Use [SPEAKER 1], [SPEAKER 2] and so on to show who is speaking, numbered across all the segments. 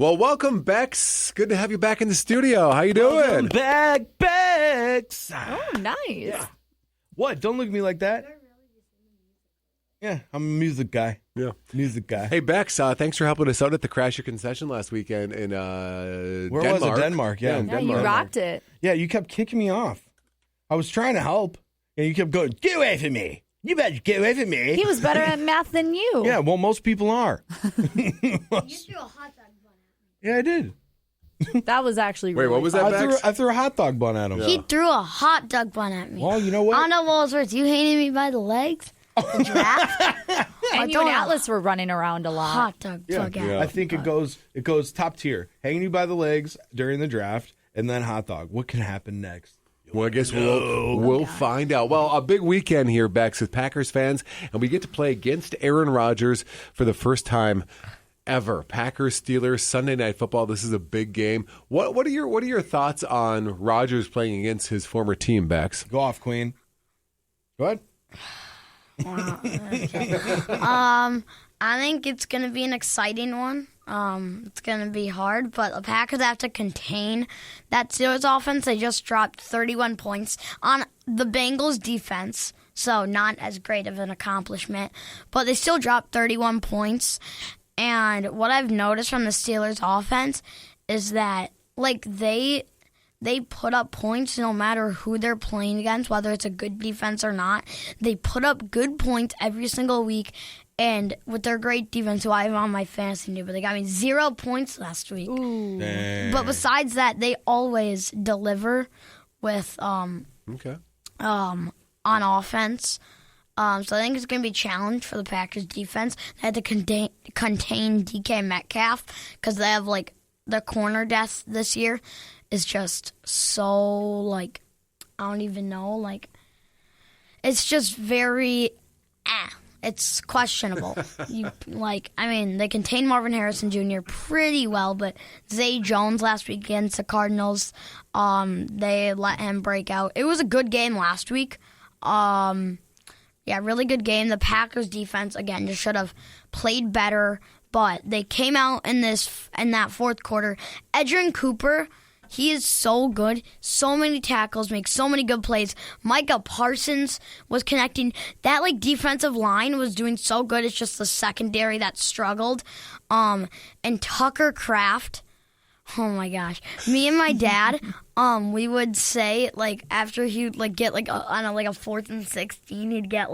[SPEAKER 1] Well, welcome, Bex. Good to have you back in the studio. How you doing?
[SPEAKER 2] Welcome back, Bex.
[SPEAKER 3] Oh, nice.
[SPEAKER 2] Yeah. What? Don't look at me like that. Yeah, I'm a music guy.
[SPEAKER 1] Yeah.
[SPEAKER 2] Music guy.
[SPEAKER 1] Hey, Bex, thanks for helping us out at the Crash Your Concession last weekend in Denmark.
[SPEAKER 2] Where was it? Denmark, yeah.
[SPEAKER 1] in
[SPEAKER 3] Yeah,
[SPEAKER 1] Denmark.
[SPEAKER 3] you rocked it.
[SPEAKER 2] Yeah, you kept kicking me off. I was trying to help, and you kept going, get away from me. You better get away from me.
[SPEAKER 3] He was better at math than you.
[SPEAKER 2] Yeah, well, most people are.
[SPEAKER 4] You threw a hot dog bun at me.
[SPEAKER 2] Yeah, I did.
[SPEAKER 3] That was actually
[SPEAKER 1] Wait,
[SPEAKER 3] really
[SPEAKER 1] what was that,
[SPEAKER 3] fun.
[SPEAKER 1] Bex?
[SPEAKER 2] I threw a hot dog bun at him.
[SPEAKER 1] Yeah.
[SPEAKER 4] He threw a hot dog bun at me.
[SPEAKER 2] Well, you know what?
[SPEAKER 4] I don't know what was worse. You hated me by the legs? The giraffe?
[SPEAKER 3] And you and Atlas were running around a lot.
[SPEAKER 4] Hot dog bug at me.
[SPEAKER 2] I think it goes top tier. Hanging you by the legs during the draft, and then hot dog. What can happen next?
[SPEAKER 1] Well, I guess we'll find out. Well, a big weekend here, Bex, with Packers fans, and we get to play against Aaron Rodgers for the first time ever. Packers Steelers Sunday Night Football. This is a big game. What are your thoughts on Rodgers playing against his former team, Bex?
[SPEAKER 2] Go off, Queen. Go ahead.
[SPEAKER 4] I think it's going to be an exciting one. It's going to be hard, but the Packers have to contain that Steelers offense. They just dropped 31 points on the Bengals defense, so not as great of an accomplishment, but they still dropped 31 points. And what I've noticed from the Steelers offense is that they put up points no matter who they're playing against, whether it's a good defense or not. They put up good points every single week. And with their great defense, who I have on my fantasy team, but they got me 0 points last week.
[SPEAKER 2] Dang.
[SPEAKER 4] But besides that, they always deliver with on offense. So I think it's going to be a challenge for the Packers defense. They had to contain DK Metcalf because they have the corner death this year is just so I don't even know it's just very it's questionable. They contained Marvin Harrison Jr. pretty well, but Zay Jones last week against the Cardinals, they let him break out. It was a good game last week. Really good game. The Packers defense, again, just should have played better, but they came out in that fourth quarter. Edgerrin Cooper, he is so good. So many tackles, makes so many good plays. Micah Parsons was connecting. That defensive line was doing so good. It's just the secondary that struggled. And Tucker Kraft, oh my gosh. Me and my dad, we would say after he'd get on a 4th and 16, he'd get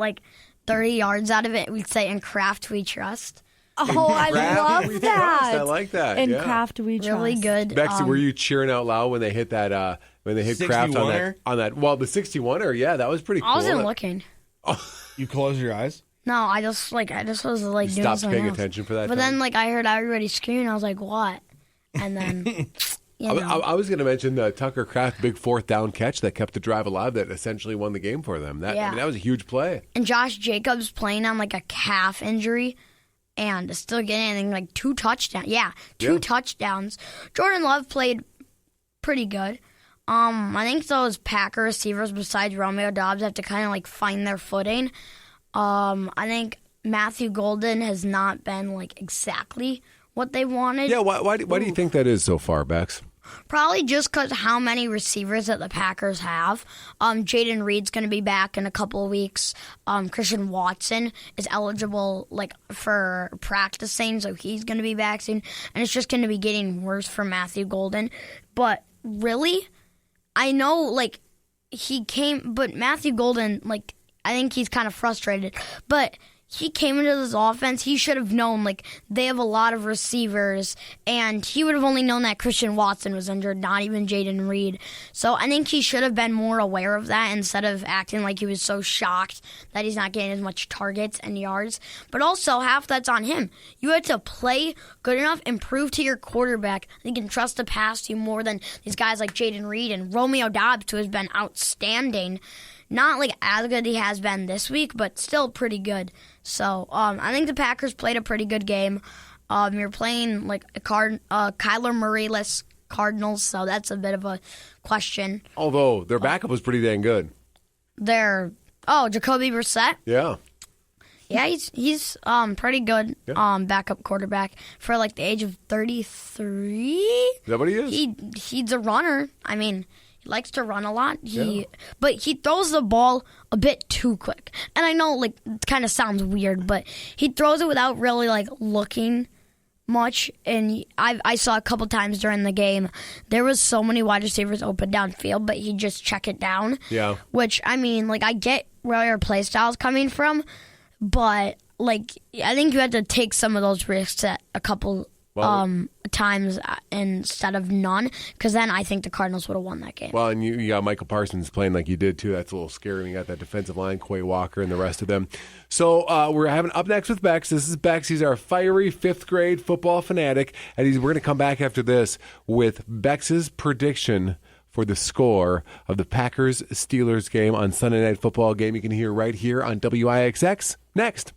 [SPEAKER 4] 30 yards out of it. We'd say, "In Kraft we trust."
[SPEAKER 3] Oh, I love that.
[SPEAKER 1] I like that.
[SPEAKER 3] In
[SPEAKER 1] yeah.
[SPEAKER 3] Kraft we trust.
[SPEAKER 4] Really good.
[SPEAKER 1] Bex, were you cheering out loud when they hit that? When they hit Kraft on that? Well, the 61er, yeah, that was pretty cool.
[SPEAKER 4] I wasn't looking.
[SPEAKER 2] You close your eyes?
[SPEAKER 4] No, I just was
[SPEAKER 1] You
[SPEAKER 4] doing
[SPEAKER 1] stopped
[SPEAKER 4] something
[SPEAKER 1] paying
[SPEAKER 4] else.
[SPEAKER 1] attention for that.
[SPEAKER 4] But
[SPEAKER 1] time?
[SPEAKER 4] then I heard everybody screaming. I was like, "What?" And then
[SPEAKER 1] I was going to mention the Tucker Kraft big 4th down catch that kept the drive alive that essentially won the game for them. That was a huge play.
[SPEAKER 4] And Josh Jacobs playing on a calf injury and still getting 2 touchdowns. Yeah, 2 touchdowns. Jordan Love played pretty good. I think those Packer receivers besides Romeo Doubs have to kind of find their footing. I think Matthew Golden has not been exactly what they wanted.
[SPEAKER 1] Yeah, why do you think that is so far, Bex?
[SPEAKER 4] Probably just because how many receivers that the Packers have. Jaden Reed's going to be back in a couple of weeks. Christian Watson is eligible for practicing, so he's going to be back soon. And it's just going to be getting worse for Matthew Golden. But really, I know he came, but Matthew Golden, I think he's kind of frustrated. But he came into this offense, he should have known, they have a lot of receivers, and he would have only known that Christian Watson was injured, not even Jaden Reed. So I think he should have been more aware of that instead of acting like he was so shocked that he's not getting as much targets and yards. But also, half that's on him. You had to play good enough and prove to your quarterback that he can trust to pass to you more than these guys like Jaden Reed and Romeo Doubs, who has been outstanding. Not as good he has been this week, but still pretty good. So I think the Packers played a pretty good game. You're playing Kyler Murray-less Cardinals, so that's a bit of a question.
[SPEAKER 1] Although their backup was pretty dang good.
[SPEAKER 4] Jacoby Brissett?
[SPEAKER 1] Yeah.
[SPEAKER 4] Yeah, he's pretty good backup quarterback for like the age of 33.
[SPEAKER 1] Is that what he is?
[SPEAKER 4] He's a runner. I mean, he likes to run a lot. But he throws the ball a bit too quick. And I know like it kind of sounds weird, but he throws it without really like looking much. And I saw a couple times during the game, there was so many wide receivers open downfield, but he'd just check it down.
[SPEAKER 1] Yeah.
[SPEAKER 4] Which, I mean, like I get where your play style's coming from, but like I think you have to take some of those risks at a couple times instead of none, because then I think the Cardinals would have won that game.
[SPEAKER 1] Well, and you got Michael Parsons playing like you did too. That's a little scary. And you got that defensive line, Quay Walker, and the rest of them. So we're having up next with Bex. This is Bex. He's our fiery fifth grade football fanatic, and we're going to come back after this with Bex's prediction for the score of the Packers-Steelers game on Sunday Night Football, game you can hear right here on WIXX next.